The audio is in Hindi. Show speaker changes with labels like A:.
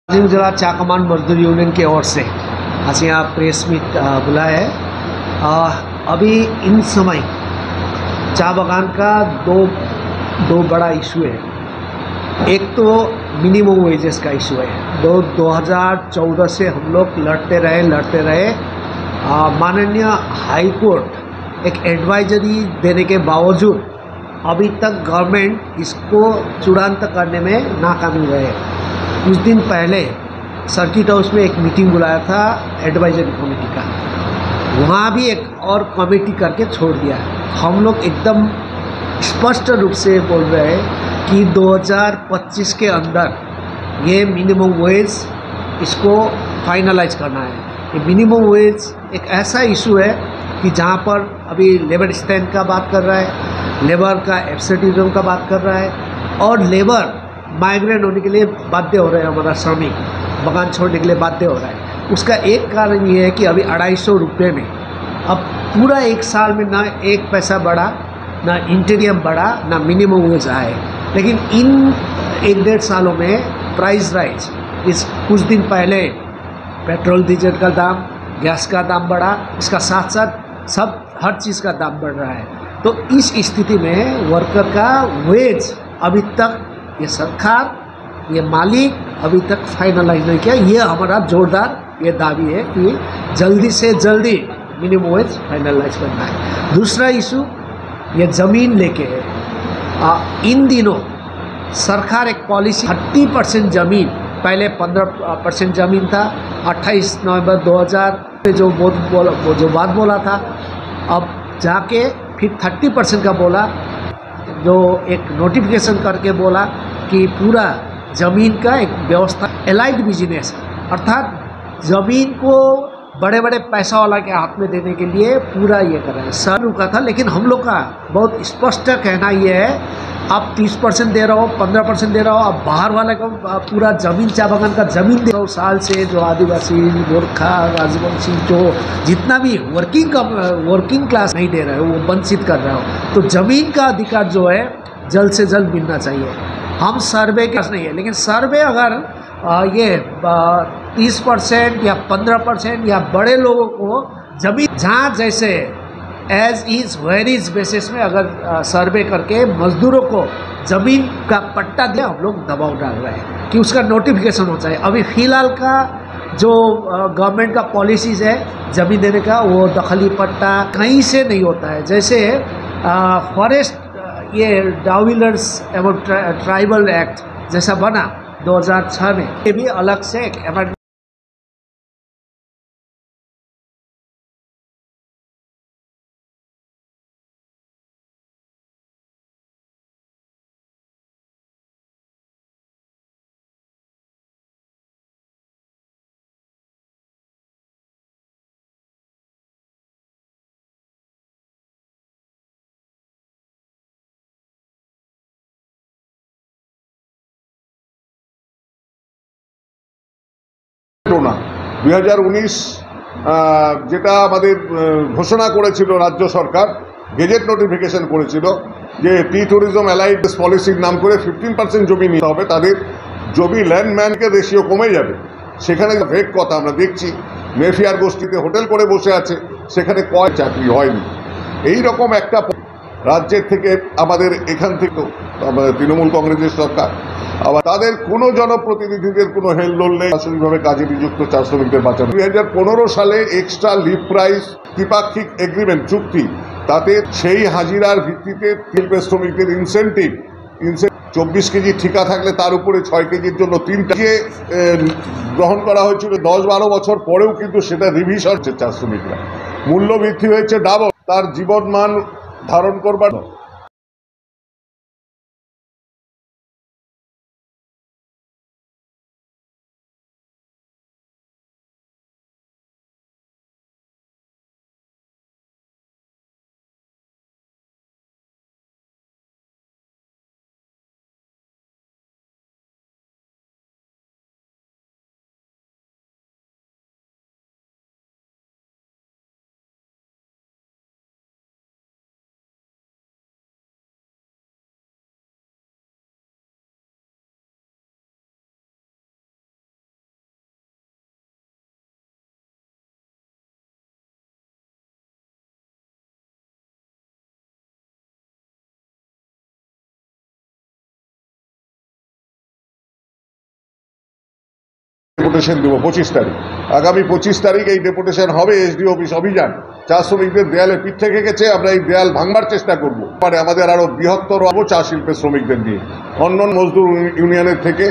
A: दार्जिलिंग जिला चा कमान मजदूर यूनियन की ओर से आज यहाँ प्रेस मीट बुलाया है। अभी इन समय चा बागान का दो बड़ा इशू है। एक तो मिनिमम वेजेस का इशू है। 2014 से हम लोग लड़ते रहे। माननीय हाई कोर्ट एक एडवाइजरी देने के बावजूद अभी तक गवर्नमेंट इसको चूड़ांत करने में नाकामी रहे। कुछ दिन पहले सर्किट हाउस में एक मीटिंग बुलाया था एडवाइजरी कमेटी का, वहाँ भी एक और कमेटी करके छोड़ दिया। हम लोग एकदम स्पष्ट रूप से बोल रहे हैं कि 2025 के अंदर ये मिनिमम वेज इसको फाइनलाइज करना है। ये मिनिमम वेज एक ऐसा इशू है कि जहाँ पर अभी लेबर स्टैंड का बात कर रहा है, लेबर का एब्सेंटिज्म का बात कर रहा है, और लेबर माइग्रेंट होने के लिए बाध्य हो रहे हैं। हमारा श्रमिक बगान छोड़ने के लिए बाध्य हो रहा है। उसका एक कारण ये है कि अभी 250 रुपये में अब पूरा एक साल में ना एक पैसा बढ़ा, ना इंटीरियम बढ़ा, ना मिनिमम वेज आए। लेकिन इन 1-1.5 सालों में प्राइस राइज, इस कुछ दिन पहले पेट्रोल डीजल का दाम, गैस का दाम बढ़ा, इसका साथ साथ सब हर चीज़ का दाम बढ़ रहा है। तो इस स्थिति में वर्कर का वेज अभी तक ये सरकार, ये मालिक अभी तक फाइनलाइज नहीं किया। ये हमारा जोरदार ये दावी है कि जल्दी से जल्दी मिनिमम वेज फाइनलाइज करना है। दूसरा इशू ये ज़मीन लेके है। इन दिनों सरकार एक पॉलिसी 30% ज़मीन, पहले 15% ज़मीन था। 28 नवंबर 2000 में जो बात बोला था, अब जाके फिर 30% का बोला, जो एक नोटिफिकेशन करके बोला कि पूरा ज़मीन का एक व्यवस्था एलाइड बिजनेस, अर्थात ज़मीन को बड़े बड़े पैसा वाला के हाथ में देने के लिए पूरा ये कर रहे हैं। सर रुका था, लेकिन हम लोग का बहुत स्पष्ट कहना ये है, आप 30% दे रहे हो, 15% दे रहे हो, आप बाहर वाले को पूरा ज़मीन, चा बागान का ज़मीन दे रहे हो। साल से जो आदिवासी, गोरखा, राजवंशी, जो जितना भी वर्किंग क्लास नहीं दे रहे हो, वो वंचित कर रहे हो। तो ज़मीन का अधिकार जो है जल्द से जल्द मिलना चाहिए। हम सर्वे के पास नहीं है, लेकिन सर्वे अगर ये 30% या 15% या बड़े लोगों को जमीन जहाँ जैसे as is where is basis में अगर सर्वे करके मजदूरों को ज़मीन का पट्टा दिया, हम लोग दबाव डाल रहे हैं कि उसका नोटिफिकेशन होना चाहिए। अभी फ़िलहाल का जो गवर्नमेंट का पॉलिसीज़ है ज़मीन देने का, वो दखली पट्टा कहीं से नहीं होता है। जैसे फॉरेस्ट ये डाविलर्स एवं ट्राइबल एक्ट जैसा बना 2006 में, ये भी अलग से एक अमेंडमेंट
B: না। 2019 যেটা আমাদের ঘোষণা করেছিল রাজ্য সরকার, গেজেট নোটিফিকেশন করেছিল যে টি ট্যুরিজম অ্যালাইড পলিসির নাম করে 15% জমি নিতে হবে, তাদের জমি ল্যান্ডম্যানকে রেশিও কমে যাবে। সেখানে ভেগ কথা আমরা দেখছি, মেফিয়ার গোষ্ঠীতে হোটেল করে বসে আছে, সেখানে কয় চাকরি হয়নি। এই রকম একটা রাজ্যের থেকে আমাদের এখান থেকে আমাদের তৃণমূল কংগ্রেসের সরকার, আবার তাদের কোনো জনপ্রতিনিধিদের কোনো হেলদোল নেই বাৎসরিকভাবে কাজে নিযুক্ত চা শ্রমিকদের বাঁচানো। 2015 সালে এক্সট্রা লিভ প্রাইস দ্বিপাক্ষিক এগ্রিমেন্ট চুক্তি, তাতে সেই হাজিরার ভিত্তিতে শিল্পের শ্রমিকদের ইনসেন্টিভ 24 কেজি ঠিকা থাকলে তার উপরে 6 কেজির জন্য 3টা গ্রহণ করা হয়েছিল। 10-12 বছর পরেও কিন্তু সেটা রিভিশন হচ্ছে। চা শ্রমিকরা মূল্য বৃদ্ধি হয়েছে ডাবল, তার জীবনমান ধারণ করবার ডেপুটেশন দেবো 25 তারিখ। আগামী 25 তারিখ এই ডেপুটেশন হবে এসডিও অফিস অভিযান। চা শ্রমিকদের দেয়ালে পিঠ থেকে গেছে, আমরা এই দেয়াল ভাঙবার চেষ্টা করবো। মানে আমাদের আরো বৃহত্তর চা শিল্পের শ্রমিকদের নিয়ে অন্য মজদুর ইউনিয়নের থেকে